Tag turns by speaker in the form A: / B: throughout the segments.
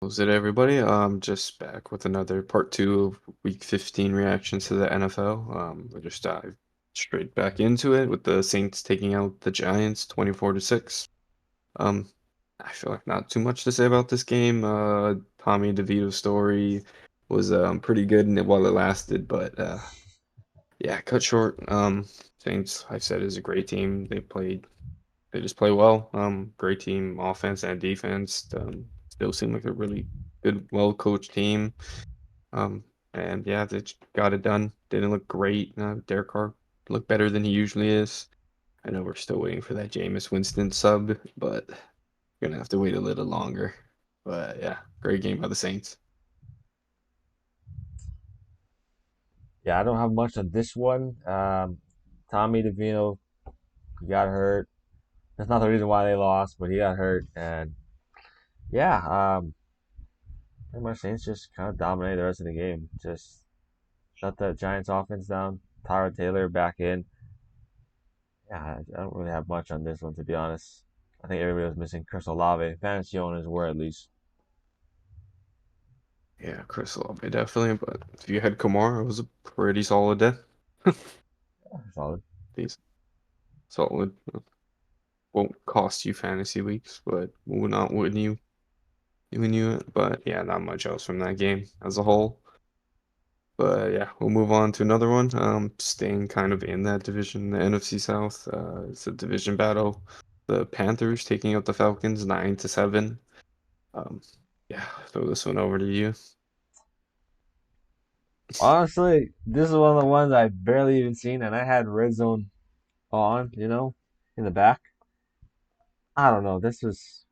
A: How's it, everybody? Just back with another part two of Week 15 reactions to the NFL. We'll just dive straight back into it with the Saints taking out the Giants 24-6. Um, I feel like not too much to say about this game. Tommy DeVito's story was pretty good while it lasted, but yeah, cut short. Saints, I said, is a great team. They just play well. Great team, offense and defense. Still seem like a really good, well coached team. Um, and yeah, they just got it done. Didn't look great. Derek Carr looked better than he usually is. I know we're still waiting for that Jameis Winston sub, but we're gonna have to wait a little longer. But yeah, great game by the Saints.
B: Yeah, I don't have much on this one. Tommy DeVito got hurt. That's not the reason why they lost, but he got hurt, and yeah, pretty much Saints just kind of dominated the rest of the game. Just shut the Giants' offense down. Tyrod Taylor back in. Yeah, I don't really have much on this one to be honest. I think everybody was missing Chris Olave. Fantasy owners were at least.
A: Yeah, Chris Olave definitely, but if you had Kamara, it was a pretty solid day.
B: Solid.
A: Decent, solid. Won't cost you fantasy weeks, but will not win you it. But yeah, not much else from that game as a whole. But yeah, we'll move on to another one. Staying kind of in that division, the NFC South. It's a division battle. The Panthers taking out the Falcons 9-7. Um, yeah, throw this one over to you.
B: Honestly, this is one of the ones I barely even seen, and I had Red Zone on, in the back. I don't know. This was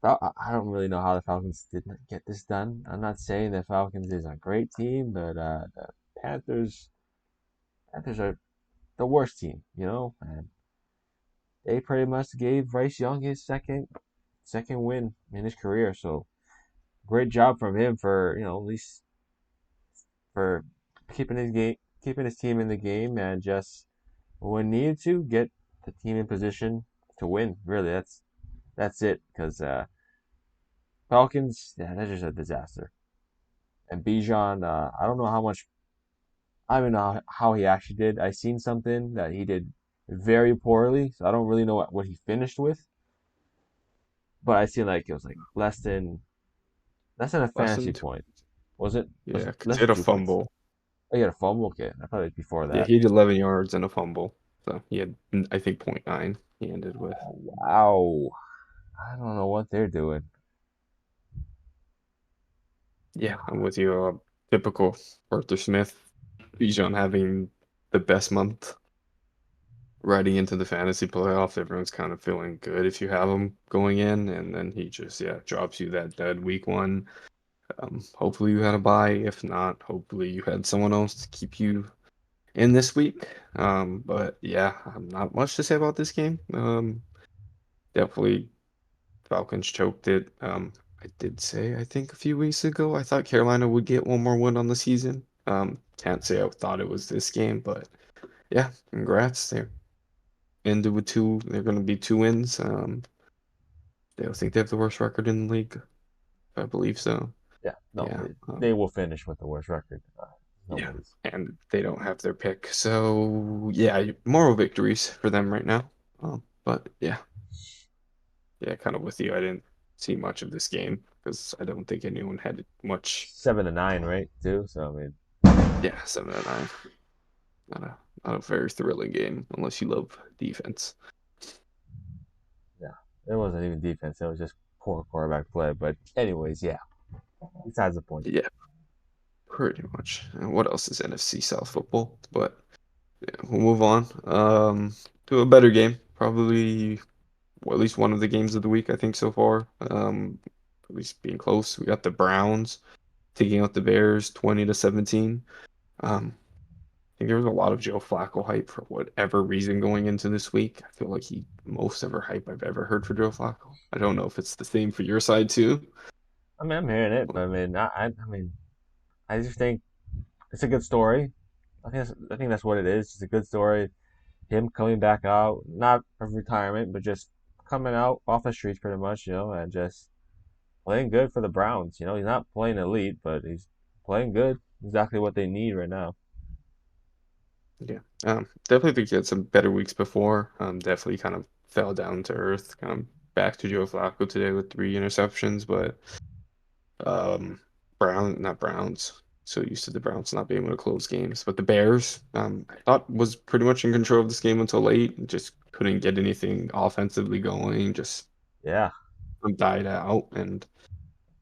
B: I don't really know how the Falcons didn't get this done. I'm not saying the Falcons is a great team, but the Panthers Panthers are the worst team, and they pretty much gave Bryce Young his second win in his career. So great job from him for at least for keeping his team in the game, and just when needed to get the team in position to win. Really, that's it. Because Falcons, yeah, that's just a disaster. And Bijan, I don't know how much. I don't know how he actually did. I seen something that he did very poorly, so I don't really know what he finished with. But I seen like it was like less than a fantasy
A: Lesson,
B: point. Was it? Was
A: yeah,
B: it
A: because
B: less
A: he
B: than
A: had a
B: 2 points?
A: fumble.
B: Oh, he had a fumble. Okay, I thought it was before
A: Yeah,
B: that.
A: he had 11 yards and a fumble. So he had, I think, point 0.9 he ended with.
B: Oh, wow. I don't know what they're doing.
A: Yeah, I'm with you. Typical Arthur Smith. Bijan having the best month riding into the fantasy playoffs. Everyone's kind of feeling good if you have him going in, and then he just, yeah, drops you that dead week one. Hopefully you had a bye. If not, hopefully you had someone else to keep you in this week. But yeah, not much to say about this game. Definitely Falcons choked it. I did say, I think a few weeks ago, I thought Carolina would get one more win on the season. Can't say I thought it was this game, but yeah, congrats. They ended with two. They're going to be two wins. They think they have the worst record in the league. I believe so.
B: Yeah, no,
A: Yeah.
B: they will finish with the worst record.
A: Yeah.
B: Nobody's.
A: And they don't have their pick. So yeah, moral victories for them right now. But yeah, yeah, kind of with you. I didn't see much of this game because I don't think anyone had much.
B: 7-9, right? Too. So I mean,
A: Yeah, 7-9. Not a not a very thrilling game unless you love defense.
B: yeah, it wasn't even defense. It was just poor quarterback play. But anyways, yeah. Besides the point.
A: Yeah, pretty much. And what else is NFC South football? But yeah, we'll move on. To a better game. Probably, well, at least one of the games of the week, I think, so far. At least being close. We got the Browns taking out the Bears 20-17. I think there was a lot of Joe Flacco hype for whatever reason going into this week. I feel like he most ever hype I've ever heard for Joe Flacco. I don't know if it's the same for your side too.
B: I mean, I'm hearing it, but I mean, I mean, I just think it's a good story. I think that's what it is. It's a good story. Him coming back out, not from retirement, but just coming out off the streets, pretty much, and just playing good for the Browns. You know, he's not playing elite, but he's playing good. Exactly what they need right now.
A: Yeah. Definitely think he had some better weeks before. Definitely kind of fell down to earth. Kind of back to Joe Flacco today with 3 interceptions, but not Browns. So used to the Browns not being able to close games, but the Bears, I thought was pretty much in control of this game until late. Just couldn't get anything offensively going. Just
B: Yeah,
A: died out, and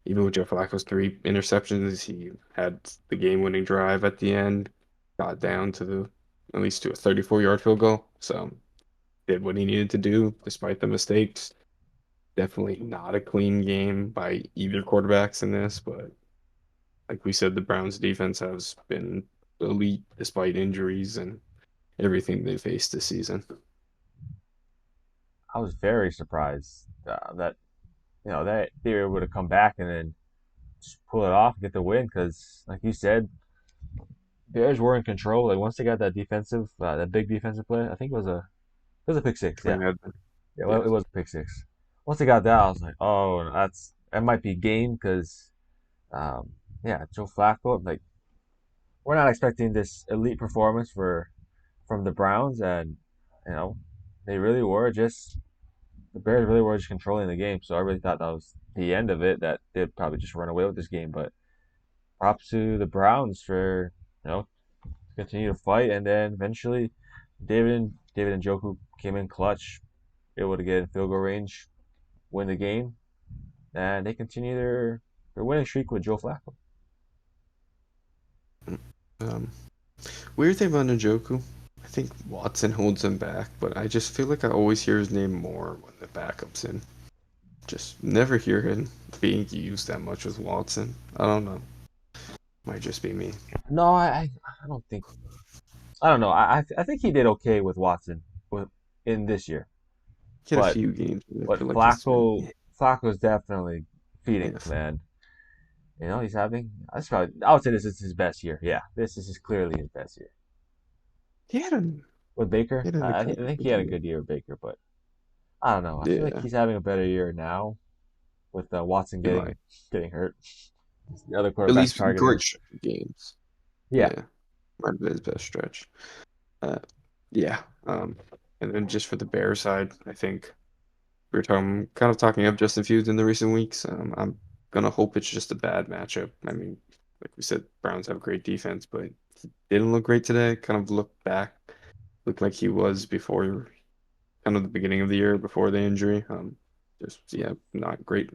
A: even with Joe Flacco's 3 interceptions, he had the game-winning drive at the end, got down to at least to a 34-yard field goal. So did what he needed to do despite the mistakes. Definitely not a clean game by either quarterbacks in this, but like we said, the Browns defense has been elite despite injuries and everything they faced this season.
B: I was very surprised that that they were able to come back and then just pull it off, and get the win. Because, like you said, Bears were in control. Like once they got that big defensive play, I think it was a pick six. Yeah,
A: Dwayne had,
B: yeah, well,
A: yeah,
B: it was a pick six. Once they got that, I was like, oh, that might be game because, um, yeah, Joe Flacco. Like we're not expecting this elite performance from the Browns, and you know they really were just the Bears really were just controlling the game. So I really thought that was the end of it. That they'd probably just run away with this game. But props to the Browns for continue to fight, and then eventually David and Njoku came in clutch, able to get in field goal range, win the game, and they continue their winning streak with Joe Flacco.
A: um, weird thing about Njoku, I think Watson holds him back, but I just feel like I always hear his name more when the backup's in. Just never hear him being used that much with Watson. I don't know. Might just be me.
B: No, I don't think I don't know. I think he did okay with Watson with in this year,
A: He had a
B: but
A: few games where I
B: but
A: feel like he's been, yeah,
B: Flacco's definitely feeding
A: yeah.
B: command. He's having. I would say this is his best year. Yeah, this is clearly his best year
A: He had a
B: with Baker.
A: he had a
B: I
A: couple
B: think he
A: good
B: had a
A: years.
B: good year with Baker, but I don't know. I feel like
A: Yeah,
B: he's having a better year now with Watson
A: he might.
B: getting hurt. The other
A: At
B: quarterbacks
A: least
B: targeting
A: great
B: him.
A: stretch of games.
B: Yeah,
A: Yeah, might have been his best stretch. Uh, yeah. And then just for the Bears side, I think we were talking, kind of talking up Justin Fields in the recent weeks. I'm gonna hope it's just a bad matchup. I mean, like we said, Browns have great defense, but he didn't look great today. Kind of looked back, looked like he was before, kind of the beginning of the year before the injury. Just yeah, not great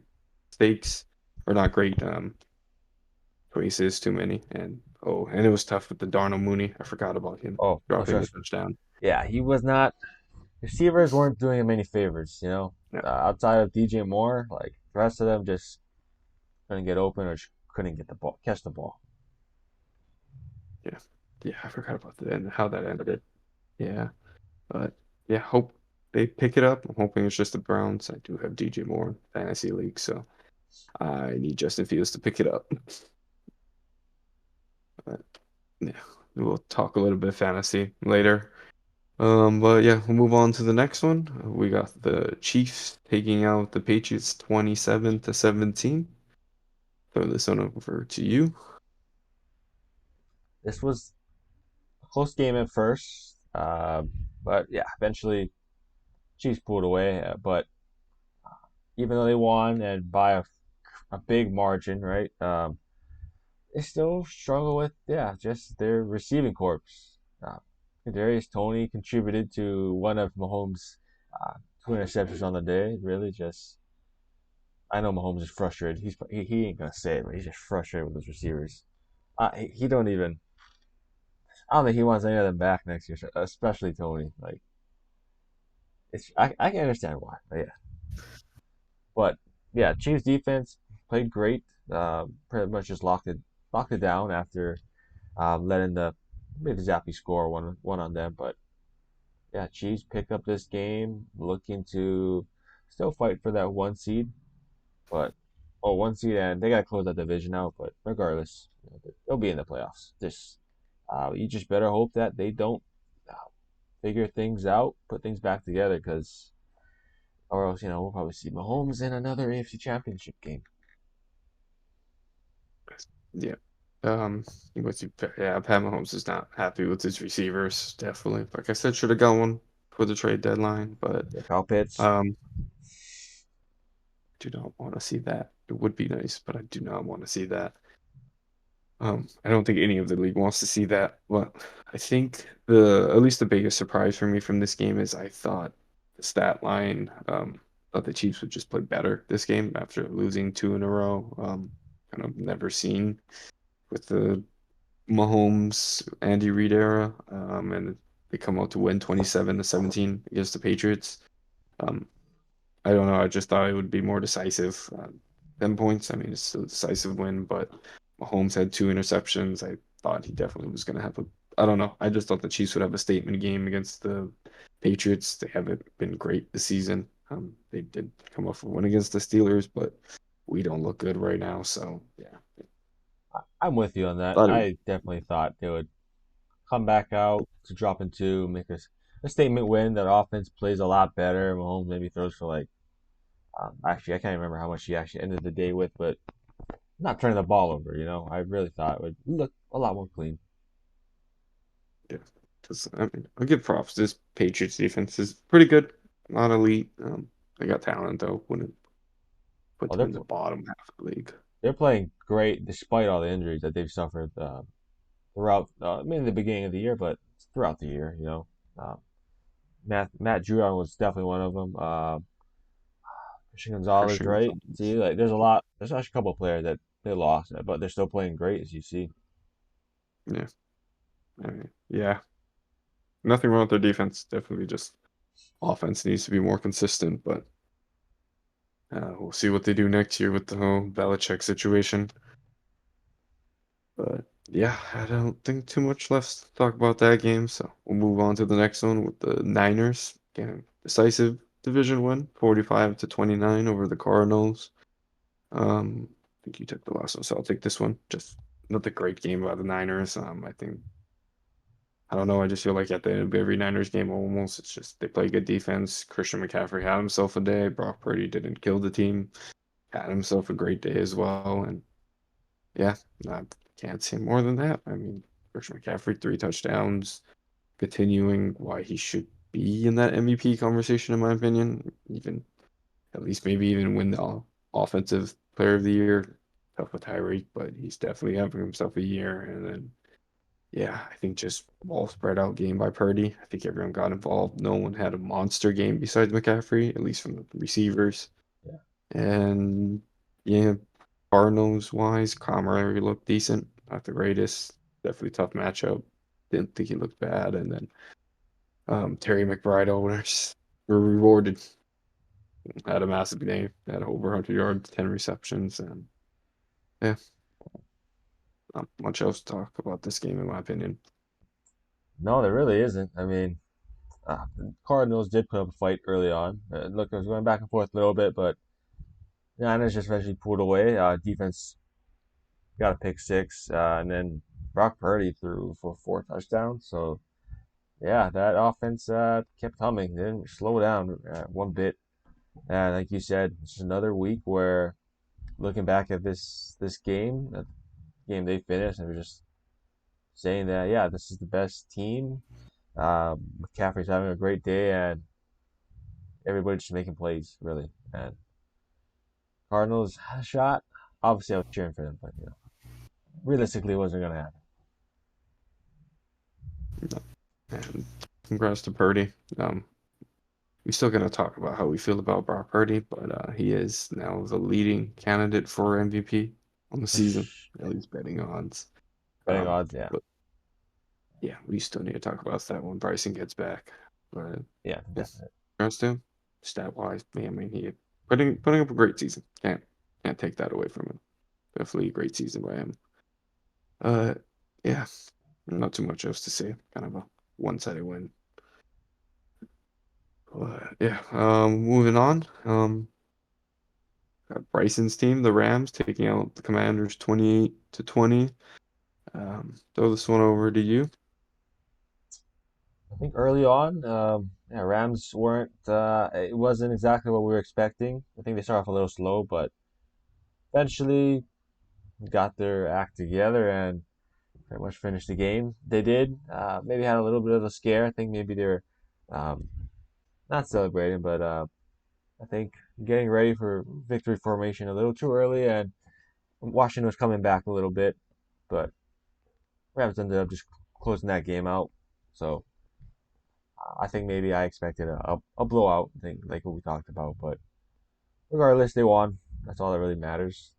A: stakes or not great choices, too many. And it was tough with the Darnell Mooney. I forgot about him
B: Oh, no,
A: dropping the
B: trust me.
A: touchdown.
B: Yeah, he was not. Receivers weren't doing him any favors.
A: Yeah,
B: Outside of DJ Moore, like the rest of them just couldn't get open or just couldn't get the ball, catch the ball.
A: yeah, yeah. I forgot about that and how that ended. Yeah, but yeah, hope they pick it up. I'm hoping it's just the Browns. I do have DJ Moore in fantasy league, so I need Justin Fields to pick it up. But yeah, we'll talk a little bit of fantasy later. But yeah, we'll move on to the next one. We got the Chiefs taking out the Patriots 27-17. Throw this one over to you.
B: This was a close game at first, but yeah, eventually Chiefs pulled away. But even though they won and by a big margin, right? They still struggle with just their receiving corps. Uh, Kadarius Toney contributed to one of Mahomes' 2 interceptions on the day. Really, just I know Mahomes is frustrated. He ain't gonna say it, but he's just frustrated with his receivers. He don't even. I don't think he wants any of them back next year, especially Tony. Like I can understand why, but yeah, Chiefs defense played great. Pretty much just locked it down after letting the maybe Zappy score one on them. But yeah, Chiefs pick up this game, looking to still fight for that 1 seed, but 1 seed, and they gotta close that division out. But regardless, they'll be in the playoffs. You just better hope that they don't uh, figure things out, put things back together, because or else we'll probably see Mahomes in another AFC Championship game.
A: Yeah. Um, with you, yeah, Pat Mahomes is not happy with his receivers. Definitely, like I said, should have got one for the trade deadline, but
B: Yeah, Kyle Pitts.
A: um, do not want to see that. It would be nice, but I do not want to see that. I don't think any of the league wants to see that. But I think at least the biggest surprise for me from this game is I thought the stat line, thought the Chiefs would just play better this game after losing two in a row. Kind of never seen with the Mahomes, Andy Reid era. And they come out to win 27-17 against the Patriots. Um, I don't know. I just thought it would be more decisive. 10 points. I mean, it's still a decisive win, but Mahomes had two interceptions. I thought he definitely was going to have a. I don't know. I just thought the Chiefs would have a statement game against the Patriots. They haven't been great this season. They did come off a win against the Steelers, but we don't look good right now. So yeah,
B: I'm with you on that.
A: thought it.
B: I definitely thought they would come back out to drop in two, make a statement win. That offense plays a lot better. Mahomes maybe throws for like, actually, I can't remember how much he actually ended the day with, but not turning the ball over. I really thought it would look a lot more clean.
A: Yeah, because I mean, I give props. This Patriots defense is pretty good, not elite. They got talent though. Wouldn't put
B: Well,
A: them in the bottom half of the league.
B: they're playing great despite all the injuries that they've suffered throughout. I mean, the beginning of the year, but throughout the year. Uh, Matt Judon was definitely one of them. Christian Gonzalez,
A: Christian
B: right?
A: Gonzalez.
B: See, like there's a lot. There's actually a couple of players that they lost, but they're still playing great, as you see.
A: Yeah, I mean, yeah. Nothing wrong with their defense. Definitely just offense needs to be more consistent. But we'll see what they do next year with the whole Belichick situation. But yeah, I don't think too much left to talk about that game. So we'll move on to the next one with the Niners. Again, decisive division win, 45-29 over the Cardinals. I think you took the last one, so I'll take this one. Just another great game by the Niners. I think I don't know. I just feel like at the end of every Niners game, almost it's just they play good defense. Christian McCaffrey had himself a day. Brock Purdy didn't kill the team. Had himself a great day as well. And yeah, I can't say more than that. I mean, Christian McCaffrey, three touchdowns, continuing why he should be in that MVP conversation, in my opinion. Even at least maybe even win the offensive player of the year. Tough with Tyreek, but he's definitely having himself a year. And then yeah, I think just all spread out game by Purdy. I think everyone got involved. No one had a monster game besides McCaffrey, at least from the receivers.
B: Yeah.
A: And yeah, Cardinals wise, Comrie looked decent. Not the greatest. Definitely tough matchup. Didn't think he looked bad. And then Terry McBride owners were rewarded. Had a massive game. Had over 100 yards, 10 receptions. And yeah, not much else to talk about this game, in my opinion.
B: No, there really isn't. I mean, the Cardinals did put up a fight early on. Look, it was going back and forth a little bit, but the Niners just eventually pulled away. Defense got a pick six, and then Brock Purdy threw for four touchdowns. So yeah, that offense kept humming. They didn't slow down one bit. And like you said, it's just another week where looking back at this game, the game they finished, and we're just saying that yeah, this is the best team. McCaffrey's having a great day, and everybody's just making plays really. And Cardinals had a shot. Obviously, I was cheering for them, but realistically, it wasn't gonna happen.
A: And congrats to Purdy. We're still going to talk about how we feel about Brock Purdy, but he is now the leading candidate for MVP on the season, at least betting odds.
B: Betting odds, yeah,
A: But yeah, we still need to talk about that when Bryson gets back. But
B: yeah,
A: yeah,
B: definitely.
A: congrats to him. Stat wise, I mean, he putting up a great season. Can't take that away from him. Definitely a great season by him. Uh, yeah, not too much else to say. Kind of a one-sided win. Yeah. Moving on. Got Bryson's team, the Rams, taking out the Commanders 28-20. Throw this one over to you.
B: I think early on, yeah, Rams weren't. It wasn't exactly what we were expecting. I think they started off a little slow, but eventually, got their act together and pretty much finished the game. They did. Maybe had a little bit of a scare. I think maybe they're um, not celebrating, but I think getting ready for victory formation a little too early, and Washington was coming back a little bit, but Rams ended up just closing that game out. So I think maybe I expected a blowout, I think, like what we talked about. But regardless, they won. That's all that really matters.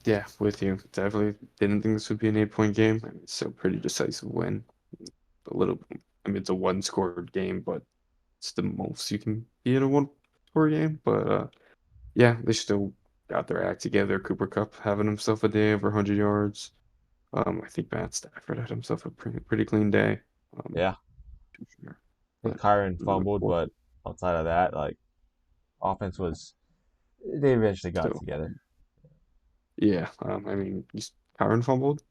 A: Yeah, with you. Definitely didn't think this would be an 8 point game. I mean, it's still pretty decisive win. A little, I mean, it's a one scored game, but it's the most you can be in a one score game. But yeah, they still got their act together. Cooper Cup having himself a day over 100 yards. I think Matt Stafford had himself a pretty clean day. Um,
B: Yeah,
A: sure.
B: I think
A: But
B: Kyron
A: the
B: fumbled,
A: fourth,
B: but outside of that, like offense was, they eventually got
A: still,
B: together.
A: yeah. I mean, Kyron fumbled.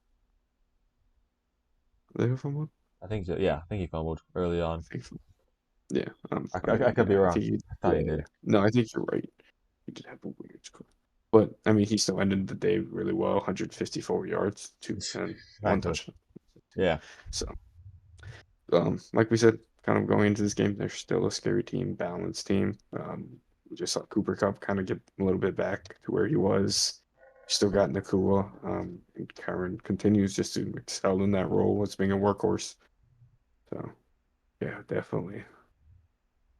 A: They fumbled.
B: I think so. Yeah, I think he fumbled early
A: I
B: on.
A: think so. Yeah.
B: I could be
A: Yeah. I
B: wrong.
A: think he.
B: I thought
A: Yeah.
B: he
A: Yeah.
B: did.
A: No, I think you're right. He did have a weird score, but I mean, he still ended the day really well. 154 yards, one
B: Exactly.
A: touchdown.
B: Yeah.
A: So, like we said, kind of going into this game, they're still a scary team, balanced team. We just saw Cooper Cup kind of get a little bit back to where he was. Still got Nakua. And Karen continues just to excel in that role as being a workhorse. So, yeah, definitely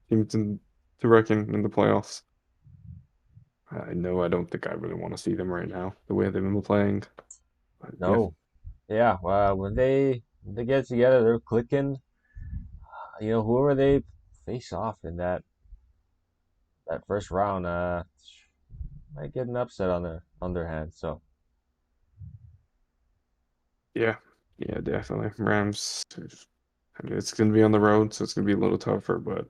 A: team to reckon in the playoffs. I know I don't think I really want to see them right now, the way they've been playing. But yeah,
B: No. Yeah. Well, when they get together, they're clicking. Whoever they face off in that first round, might get an upset on their hands. So
A: yeah, yeah, definitely. Rams, I mean, it's going to be on the road, so it's going to be a little tougher, but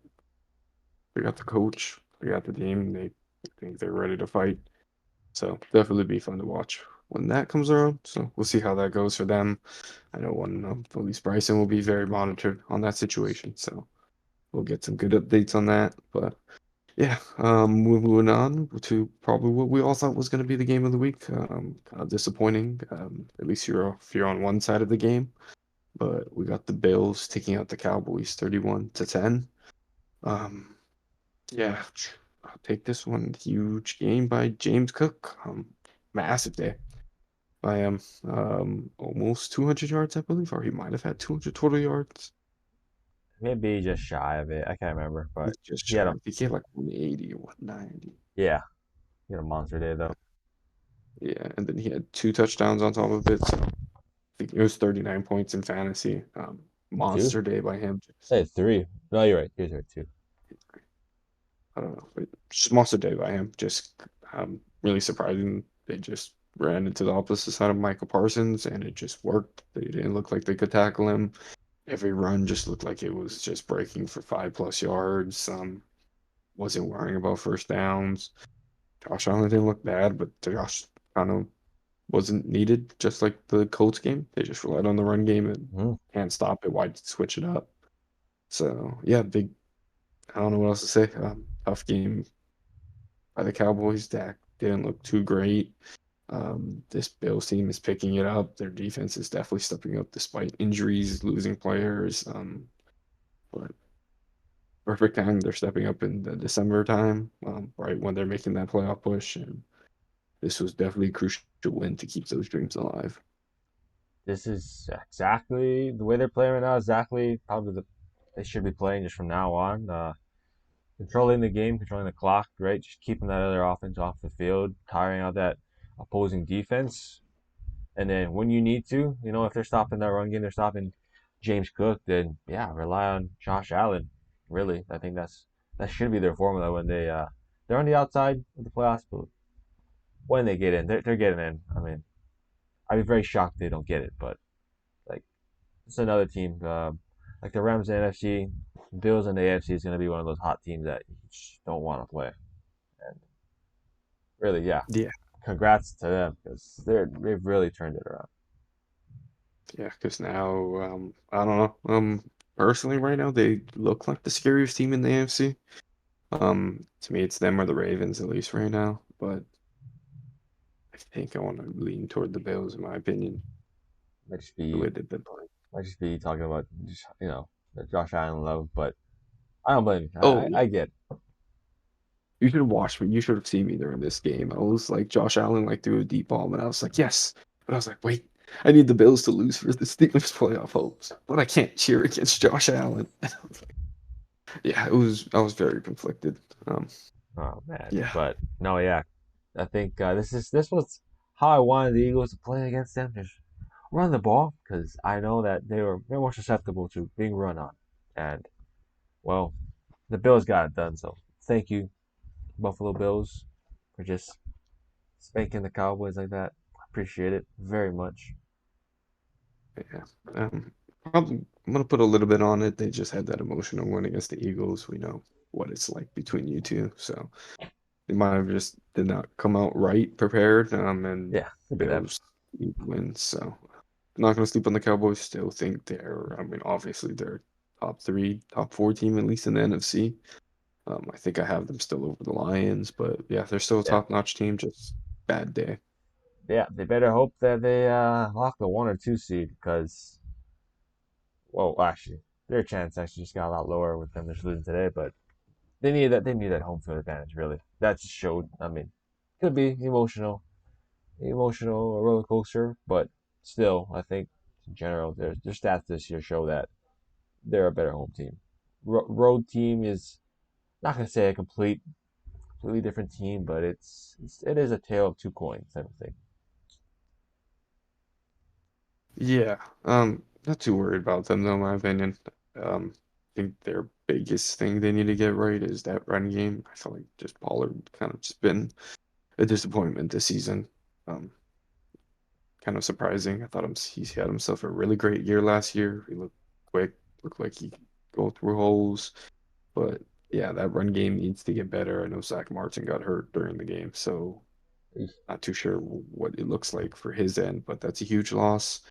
A: they got the coach, they got the team, they I think they're ready to fight. So definitely be fun to watch when that comes around. So we'll see how that goes for them. I know one Felice Bryson will be very monitored on that situation, so we'll get some good updates on that. But yeah, moving on to probably what we all thought was going to be the game of the week. Kind of disappointing. At least if you're on one side of the game, but we got the Bills taking out the Cowboys 31-10. Um, yeah, I'll take this one. Huge game by James Cook. Massive day by him. Almost 200 yards, I believe, or he might have had 200 total yards.
B: maybe just shy of it. I can't remember, but
A: He's just
B: he had a
A: shy. He gave like 180 or 190.
B: yeah, he had a monster day though.
A: Yeah, and then he had two touchdowns on top of it. So I think it was 39 points in fantasy.
B: Two?
A: Monster day by him.
B: I had three. No, you're right. Here's right, two.
A: I don't know, but just monster day by him. Just really surprising. They just ran into the opposite side of Michael Parsons, and it just worked. They didn't look like they could tackle him. Every run just looked like it was just breaking for 5+ yards. Wasn't worrying about first downs. Josh Allen didn't look bad, but Josh kind of wasn't needed, just like the Colts game. They just relied on the run game and
B: Mhm.
A: can't stop it. Why switch it up? So yeah, big. I don't know what else to say. Tough game by the Cowboys. Dak didn't look too great. This Bills team is picking it up. Their defense is definitely stepping up despite injuries, losing players. But perfect time. They're stepping up in the December time, right when they're making that playoff push. And this was definitely a crucial win to keep those dreams alive.
B: This is exactly the way they're playing right now. Exactly probably they should be playing just from now on. Controlling the game, controlling the clock, right? Just keeping that other offense off the field, tiring out that opposing defense. And then when you need to, if they're stopping that run game, they're stopping James Cook, then yeah, rely on Josh Allen. Really, I think that should be their formula when they're on the outside of the playoffs, but when they get in, they're getting in. I mean, I'd be very shocked if they don't get it, but like it's another team. Like the Rams in the NFC, Bills in the AFC is going to be one of those hot teams that you just don't want to play. And really, yeah,
A: Yeah,
B: congrats to them because they've really turned it around.
A: yeah, because now I don't know. Personally, right now they look like the scariest team in the AFC. To me, it's them or the Ravens at least right now. But I think I want to lean toward the Bills, in my opinion,
B: Might just
A: the way
B: be
A: they've been playing.
B: might just be talking about just the Josh Allen love, but I don't blame you.
A: Oh,
B: I
A: yeah.
B: get
A: You should have watched me. You should have seen me during this game. I was like, Josh Allen like threw a deep ball, and I was like, yes. But I was like, wait, I need the Bills to lose for the Steelers playoff hopes, but I can't cheer against Josh Allen. Yeah, it was. I was very conflicted.
B: oh man,
A: Yeah,
B: but no, yeah, I think this was how I wanted the Eagles to play against them. Just run the ball because I know that they're more susceptible to being run on, and well, the Bills got it done. So thank you, Buffalo Bills, for just spanking the Cowboys like that. I appreciate it very much.
A: yeah. Um, probably I'm gonna put a little bit on it. They just had that emotional win against the Eagles. We know what it's like between you two, so they might have just did not come out right prepared. And
B: Yeah, could be them.
A: Bills wins. So I'm not gonna sleep on the Cowboys. Still think they're. I mean, obviously they're top three, top four team at least in the NFC. I think I have them still over the Lions, but yeah, they're still a
B: Yeah,
A: top-notch team. Just bad day.
B: yeah. They better hope that they lock the 1 or 2 seed because well, actually, their chance actually just got a lot lower with them just losing today. But they need that home field advantage really. That just showed. I mean, could be emotional roller coaster, but still, I think in general their stats this year show that they're a better home team. Road team is not gonna say a completely different team, but it is a tale of two coins type of thing.
A: Yeah, not too worried about them though, in my opinion. I think their biggest thing they need to get right is that run game. I feel like just Pollard kind of just been a disappointment this season. Um, Kind of surprising. I thought he's had himself a really great year last year. He looked quick, looked like he could go through holes. But yeah, that run game needs to get better. I know Zach Martin got hurt during the game, so not too sure what it looks like for his end, but that's a huge loss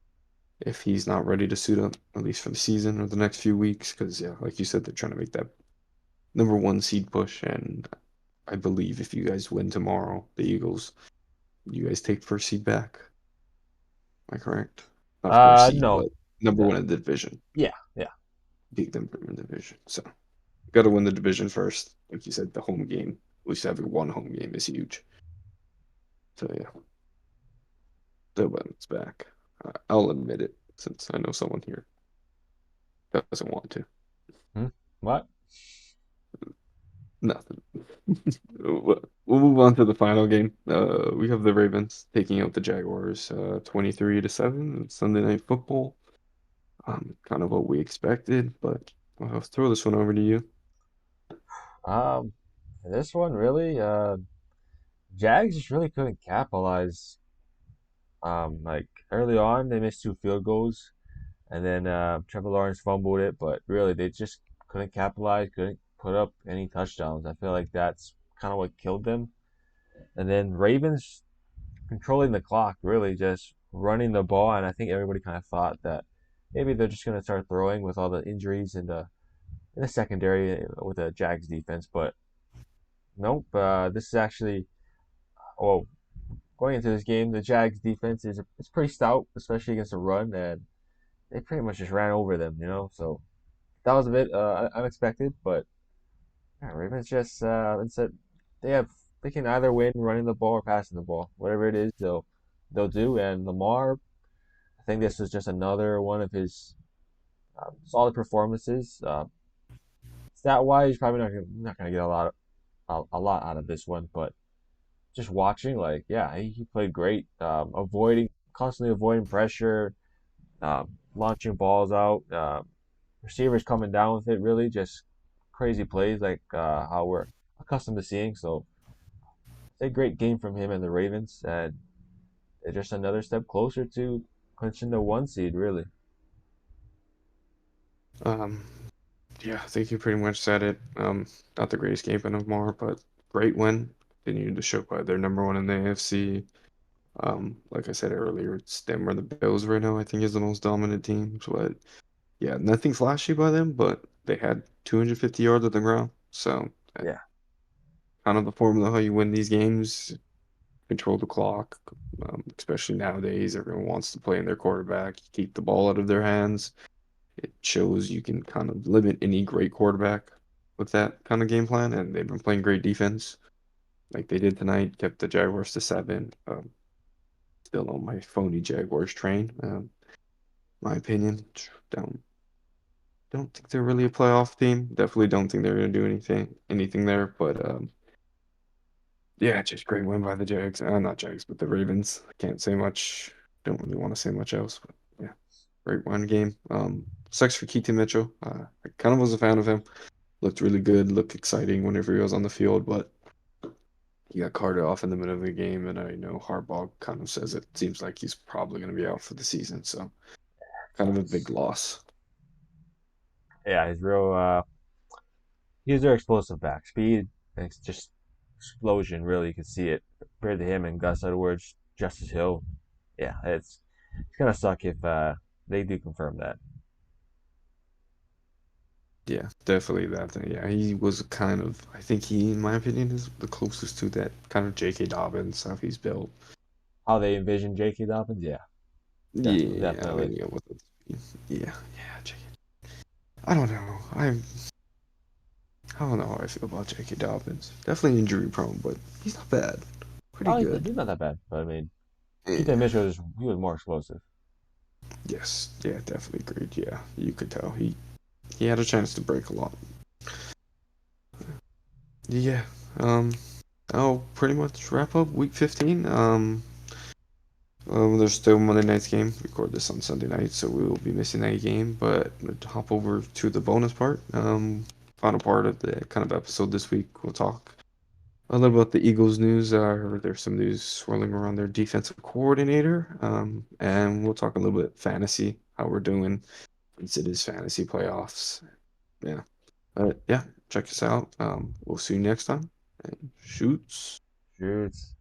A: if he's not ready to suit up, at least for the season or the next few weeks. Because yeah, like you said, they're trying to make that number one seed push, and I believe if you guys win tomorrow, the Eagles, you guys take first seed back. Am I correct? Not first seed,
B: No,
A: but number
B: no,
A: one in the division.
B: yeah, yeah.
A: Beat them in the division. So got to win the division first. Like you said, the home game, at least having one home game is huge. So yeah, the weapons back. I'll admit it since I know someone here doesn't want to.
B: Hmm? What?
A: Nothing. We'll move on to the final game. We have the Ravens taking out the Jaguars, 23-7 in Sunday Night Football. Kind of what we expected, but I'll throw this one over to you.
B: Um, this one really, Jags just really couldn't capitalize. Like early on, they missed 2 field goals, and then Trevor Lawrence fumbled it, but really they just couldn't capitalize, couldn't put up any touchdowns. I feel like that's kind of what killed them. And then Ravens controlling the clock, really just running the ball, and I think everybody kind of thought that maybe they're just gonna start throwing with all the injuries in the secondary with the Jags defense, but nope. This is actually well going into this game, the Jags defense is it's pretty stout, especially against the run, and they pretty much just ran over them, you know. So that was a bit unexpected, but yeah, Ravens just instead they have they can either win running the ball or passing the ball, whatever it is, they'll do. And Lamar, I think this is just another one of his solid performances. Stat wise, he's probably not gonna get a lot out of this one, but just watching, like, yeah, he played great. Constantly avoiding pressure, launching balls out, receivers coming down with it. Really, just crazy plays like how we're accustomed to seeing. So it's a great game from him and the Ravens, and they're just another step closer to clinching the 1 seed. Really,
A: Um, yeah, I think you pretty much said it. Not the greatest game of Lamar, but great win. Continued to show why they're number one in the AFC. Like I said earlier, it's them or the Bills right now, I think is the most dominant team. But yeah, nothing flashy by them, but they had 250 yards on the ground. So that's
B: yeah,
A: kind of the formula how you win these games. control the clock. Especially nowadays, everyone wants to play in their quarterback, keep the ball out of their hands. It shows you can kind of limit any great quarterback with that kind of game plan, and they've been playing great defense like they did tonight, kept the Jaguars to 7. Still on my phony Jaguars train. My opinion, don't don't think they're really a playoff team. Definitely don't think they're gonna do anything there. But yeah, just great win by the Jags. Not Jags, but the Ravens. I can't say much. Don't really want to say much else. But yeah, great run game. Sucks for Keaton Mitchell. I kind of was a fan of him. Looked really good. Looked exciting whenever he was on the field, but he got carted off in the middle of the game, and I know Harbaugh kind of says it seems like he's probably going to be out for the season. So kind of a big loss.
B: Yeah, he's real. He's their explosive back. Speed, and it's just explosion. Really, you can see it compared to him and Gus Edwards, Justice Hill. Yeah, it's gonna suck if they do confirm that.
A: Yeah, definitely that thing. Yeah, he was kind of, I think he, in my opinion, is the closest to that kind of J.K. Dobbins stuff he's built.
B: How they envision J.K. Dobbins? Yeah, definitely,
A: Yeah, I
B: definitely.
A: mean, yeah, with the, yeah, J.K. I don't know. I don't know how I feel about J.K. Dobbins. Definitely injury prone, but he's not bad. Pretty
B: Oh,
A: good.
B: he's not that bad, but I mean, Keaton
A: Yeah.
B: Mitchell he was more explosive.
A: Yes. Yeah, definitely agreed. Yeah, you could tell he had a chance to break a lot. Yeah. Um. I'll pretty much wrap up week 15. There's still Monday night's game. Record this on Sunday night, so we will be missing that game. But let's hop over to the bonus part. Final part of the kind of episode this week. We'll talk a little about the Eagles news. I heard there's some news swirling around their defensive coordinator. And we'll talk a little bit fantasy, how we're doing since it is fantasy playoffs. Yeah. Yeah, check us out. We'll see you next time. And shoots.
B: Shoots.